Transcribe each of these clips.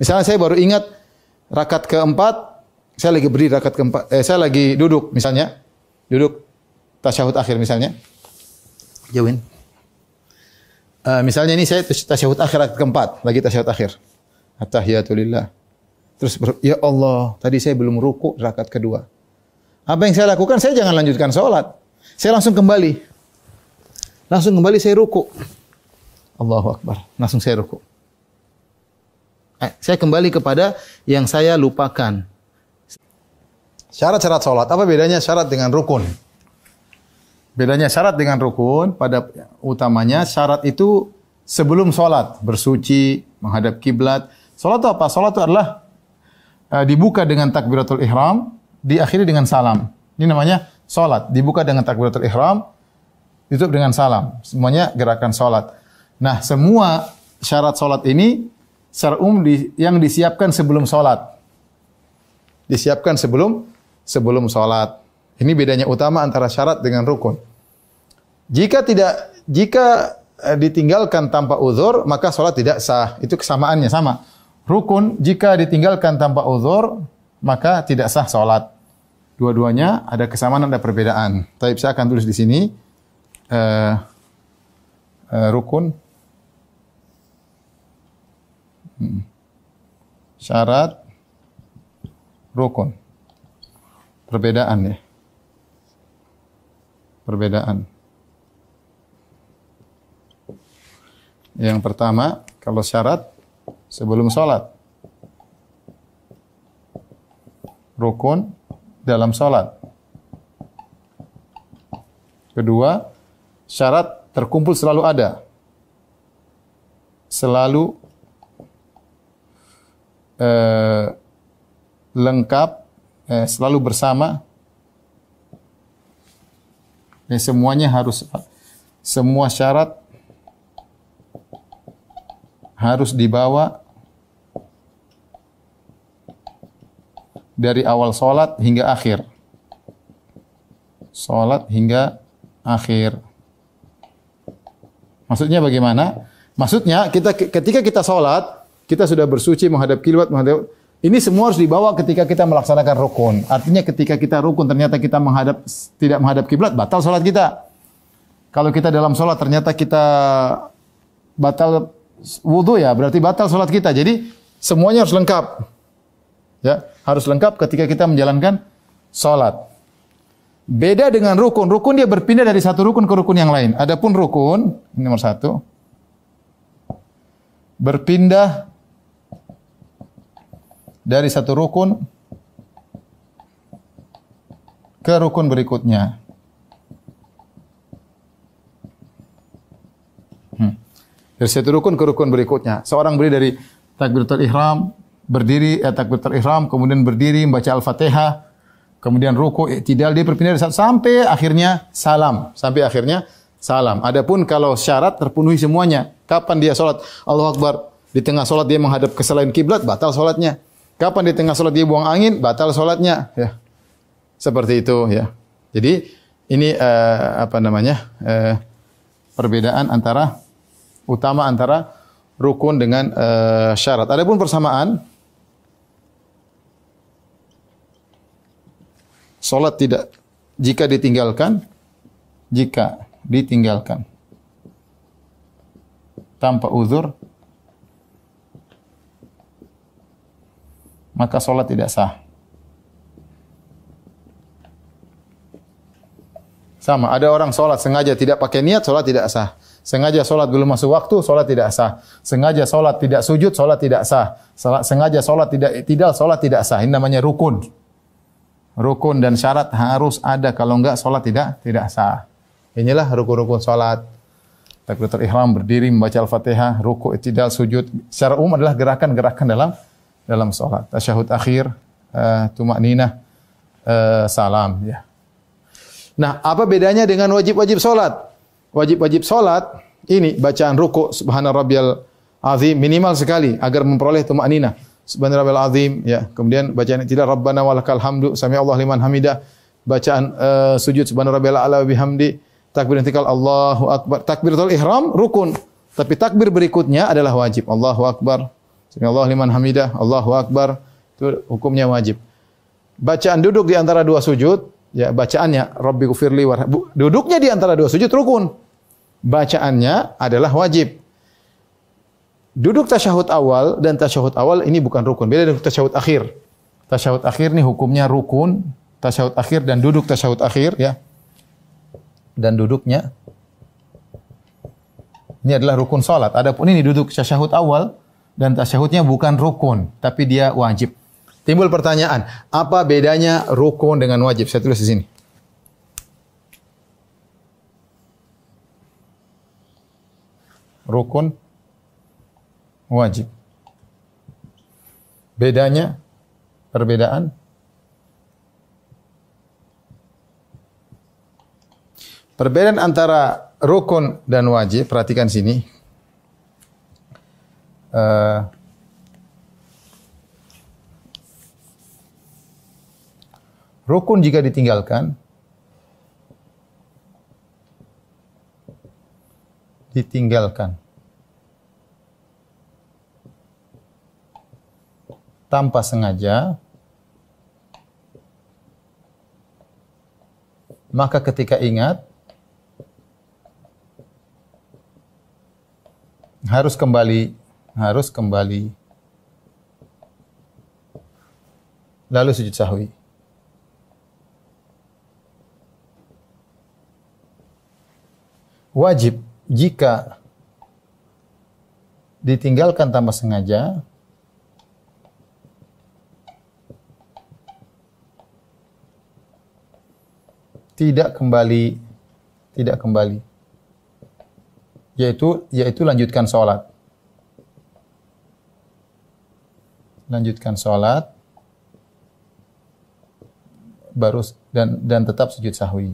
Misalnya saya baru ingat rakaat keempat, saya lagi berdiri rakaat keempat, saya lagi duduk misalnya, duduk tasyahud akhir misalnya. Jauhin. Misalnya ini saya tasyahud akhir rakaat keempat, lagi tasyahud akhir. At-tahiyatulillah. Terus ya Allah, tadi saya belum ruku rakaat kedua. Apa yang saya lakukan? Saya jangan lanjutkan salat. Saya langsung kembali. Langsung kembali saya ruku. Allahu Akbar. Langsung saya ruku. Saya kembali kepada yang saya lupakan. Syarat-syarat salat. Apa bedanya syarat dengan rukun? Bedanya syarat dengan rukun, pada utamanya syarat itu sebelum salat, bersuci, menghadap kiblat. Salat itu apa? Salat itu adalah dibuka dengan takbiratul ihram, diakhiri dengan salam. Ini namanya salat. Dibuka dengan takbiratul ihram, ditutup dengan salam. Semuanya gerakan salat. Nah, semua syarat salat ini secara umum yang disiapkan sebelum salat. Disiapkan sebelum salat. Ini bedanya utama antara syarat dengan rukun. Jika ditinggalkan tanpa uzur, maka salat tidak sah. Itu kesamaannya sama. Rukun jika ditinggalkan tanpa uzur, maka tidak sah salat. Dua-duanya ada kesamaan, ada perbedaan. Tapi saya akan tulis di sini rukun, syarat, rukun. Perbedaan ya. Perbedaan. Yang pertama, kalau syarat sebelum salat. Rukun dalam salat. Kedua, syarat terkumpul selalu ada. Selalu lengkap, selalu bersama. Semuanya harus, semua syarat harus dibawa dari awal salat hingga akhir. Salat hingga akhir. Maksudnya bagaimana? Maksudnya ketika kita salat, kita sudah bersuci menghadap kiblat, ini semua harus dibawa ketika kita melaksanakan rukun. Artinya ketika kita rukun ternyata kita tidak menghadap kiblat, batal salat kita. Kalau kita dalam salat ternyata kita batal wudu, ya berarti batal salat kita. Jadi semuanya harus lengkap. Ya, harus lengkap ketika kita menjalankan salat. Beda dengan rukun. Rukun dia berpindah dari satu rukun ke rukun yang lain. Adapun rukun, ini nomor satu, berpindah dari satu rukun ke rukun berikutnya. Dari satu rukun ke rukun berikutnya. Seorang berdiri dari takbiratul ihram, berdiri takbiratul ihram, kemudian berdiri membaca Al-Fatihah, kemudian ruku, i'tidal, dia berpindah dari satu sampai akhirnya salam, Adapun kalau syarat terpenuhi semuanya, kapan dia salat? Allahu Akbar. Di tengah salat dia menghadap ke selain kiblat, batal salatnya. Kapan di tengah salat dia buang angin, batal salatnya, ya. Seperti itu, ya. Jadi ini perbedaan utama antara rukun dengan syarat. Adapun persamaan, salat tidak jika ditinggalkan tanpa uzur, maka salat tidak sah. Sama, ada orang salat sengaja tidak pakai niat, salat tidak sah. Sengaja salat belum masuk waktu, salat tidak sah. Sengaja salat tidak sujud, salat tidak sah. Sengaja salat tidak i'tidal, salat tidak sah. Ini namanya rukun. Rukun dan syarat harus ada, kalau enggak salat tidak sah. Inilah rukun-rukun salat. Takbiratul ihram, berdiri, membaca Al-Fatihah, ruku', i'tidal, sujud. Secara umum adalah gerakan-gerakan dalam salat. Tasyahud akhir, tuma'ninah, salam, ya. Nah, apa bedanya dengan wajib-wajib salat? Wajib-wajib salat ini bacaan ruku' subhana rabbiyal azim minimal sekali agar memperoleh tuma'ninah. Subhana rabbiyal azim, ya. Kemudian bacaan i'tidal rabbana walakal hamdu, sami'allahu liman hamidah. Bacaan sujud subhana rabbiyal a'la wa bihamdi. Takbir intikal Allahu akbar. Takbiratul ihram rukun, tapi takbir berikutnya adalah wajib. Allahu akbar. Sami Allahu liman hamidah, Allahu akbar, itu hukumnya wajib. Bacaan duduk di antara dua sujud, ya bacaannya Rabbighfirli warhamni. Duduknya di antara dua sujud rukun. Bacaannya adalah wajib. Duduk tasyahud awal dan tasyahud awal ini bukan rukun. Beda dengan tasyahud akhir. Tasyahud akhir ini hukumnya rukun. Tasyahud akhir dan duduk tasyahud akhir ya. Dan duduknya ini adalah rukun salat. Adapun ini duduk tasyahud awal dan tasyahudnya bukan rukun, tapi dia wajib. Timbul pertanyaan, apa bedanya rukun dengan wajib? Saya tulis di sini. Rukun, wajib. Bedanya, perbedaan. Perbedaan antara rukun dan wajib, perhatikan sini. Rukun jika ditinggalkan, tanpa sengaja, maka ketika ingat harus kembali lalu sujud sahwi. Wajib jika ditinggalkan tanpa sengaja, tidak kembali, yaitu lanjutkan sholat. Baru dan tetap sujud sahwi.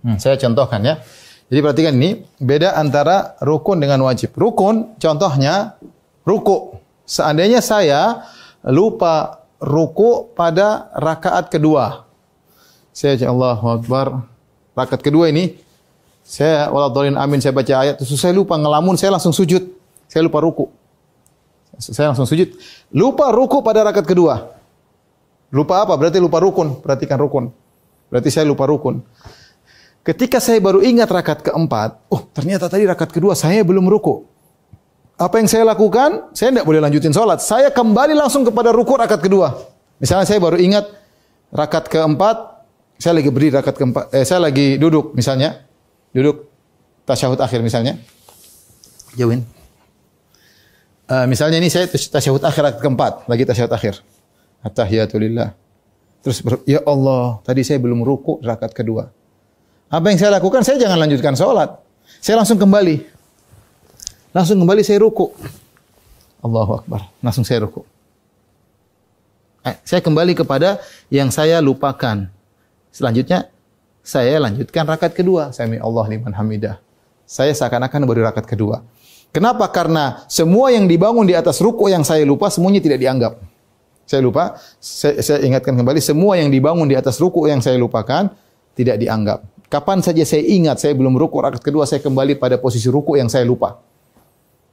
Saya contohkan ya. Jadi perhatikan ini beda antara rukun dengan wajib. Rukun contohnya ruku. Seandainya saya lupa ruku pada rakaat kedua. Saya Allahu Akbar. Rakaat kedua ini saya waladhdallin amin, saya baca ayat, terus saya lupa ngelamun, saya langsung sujud. Saya lupa ruku. Saya langsung sujud. Lupa ruku pada rakaat kedua. Lupa apa? Berarti lupa rukun. Perhatikan rukun. Berarti saya lupa rukun. Ketika saya baru ingat rakaat keempat, ternyata tadi rakaat kedua saya belum ruku. Apa yang saya lakukan? Saya tidak boleh lanjutin sholat. Saya kembali langsung kepada ruku rakaat kedua. Misalnya saya baru ingat rakaat keempat, saya lagi berdiri rakaat keempat, saya lagi duduk misalnya, duduk tasyahud akhir misalnya. Jauhin. Misalnya ini saya tasyahud akhir rakaat keempat, lagi tasyahud akhir. At-tahiyatulillah. Terus ya Allah, tadi saya belum ruku rakaat kedua. Apa yang saya lakukan? Saya jangan lanjutkan sholat. Saya langsung kembali. Saya ruku. Allahu Akbar. Langsung saya ruku. Saya kembali kepada yang saya lupakan. Selanjutnya, saya lanjutkan rakaat kedua. Sami Allahu liman hamidah. Saya seakan-akan baru rakaat kedua. Kenapa? Karena semua yang dibangun di atas ruku yang saya lupa, semuanya tidak dianggap. Saya lupa, saya ingatkan kembali, semua yang dibangun di atas ruku yang saya lupakan, tidak dianggap. Kapan saja saya ingat saya belum ruku rakaat kedua, saya kembali pada posisi ruku yang saya lupa.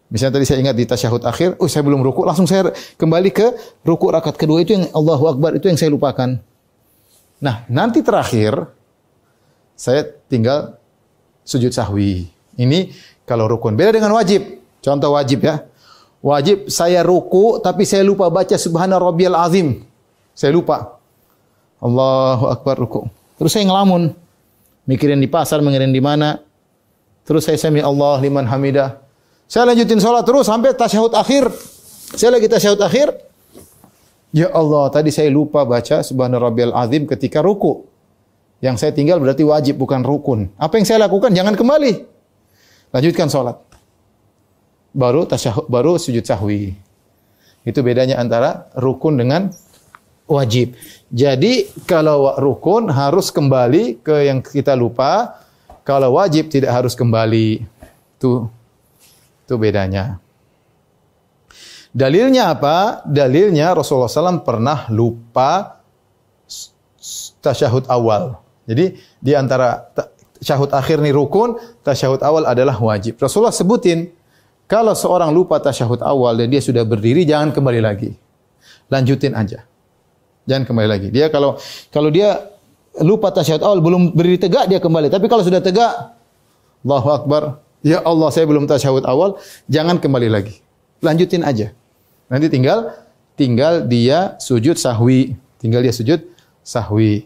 Misalnya tadi saya ingat di tasyahud akhir, saya belum ruku, langsung saya kembali ke ruku rakaat kedua, itu yang Allahu Akbar, itu yang saya lupakan. Nah, nanti terakhir saya tinggal sujud sahwi. Ini kalau rukun. Beda dengan wajib. Contoh wajib ya. Wajib saya ruku tapi saya lupa baca subhana rabbiyal azim. Saya lupa. Allahu Akbar ruku. Terus saya ngelamun. Mikirin di pasar, mikirin di mana. Terus saya sami Allah liman hamidah. Saya lanjutin sholat terus sampai tasyahud akhir. Saya lagi tasyahud akhir. Ya Allah, tadi saya lupa baca subhana rabbiyal azim ketika ruku. Yang saya tinggal berarti wajib bukan rukun. Apa yang saya lakukan? Jangan kembali. Lanjutkan sholat. Baru sujud sahwi. Itu bedanya antara rukun dengan wajib. Jadi kalau rukun harus kembali ke yang kita lupa. Kalau wajib tidak harus kembali. Itu bedanya. Dalilnya apa? Dalilnya Rasulullah SAW pernah lupa tasyahud awal. Jadi di antara tasyahud akhir ini rukun, tasyahud awal adalah wajib. Rasulullah sebutin, kalau seorang lupa tasyahud awal dan dia sudah berdiri, jangan kembali lagi. Lanjutin aja. Jangan kembali lagi. Dia kalau dia lupa tasyahud awal, belum berdiri tegak, dia kembali. Tapi kalau sudah tegak, Allahu Akbar, ya Allah saya belum tasyahud awal, jangan kembali lagi. Lanjutin aja. Nanti tinggal dia sujud sahwi. Tinggal dia sujud sahwi.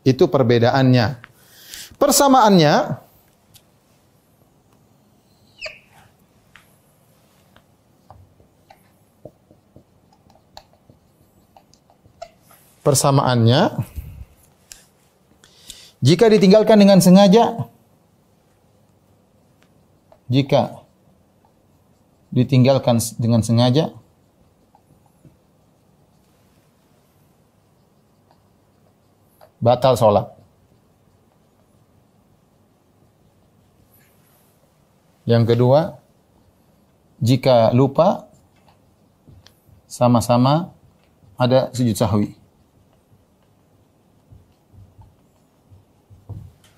Itu perbedaannya. Persamaannya, jika ditinggalkan dengan sengaja, batal sholat. Yang kedua, jika lupa, sama-sama ada sujud sahwi.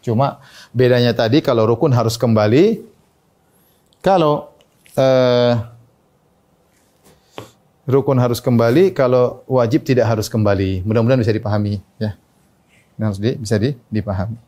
Cuma bedanya tadi kalau rukun harus kembali, kalau rukun harus kembali, kalau wajib tidak harus kembali. Mudah-mudahan bisa dipahami, ya. Bisa dipahami.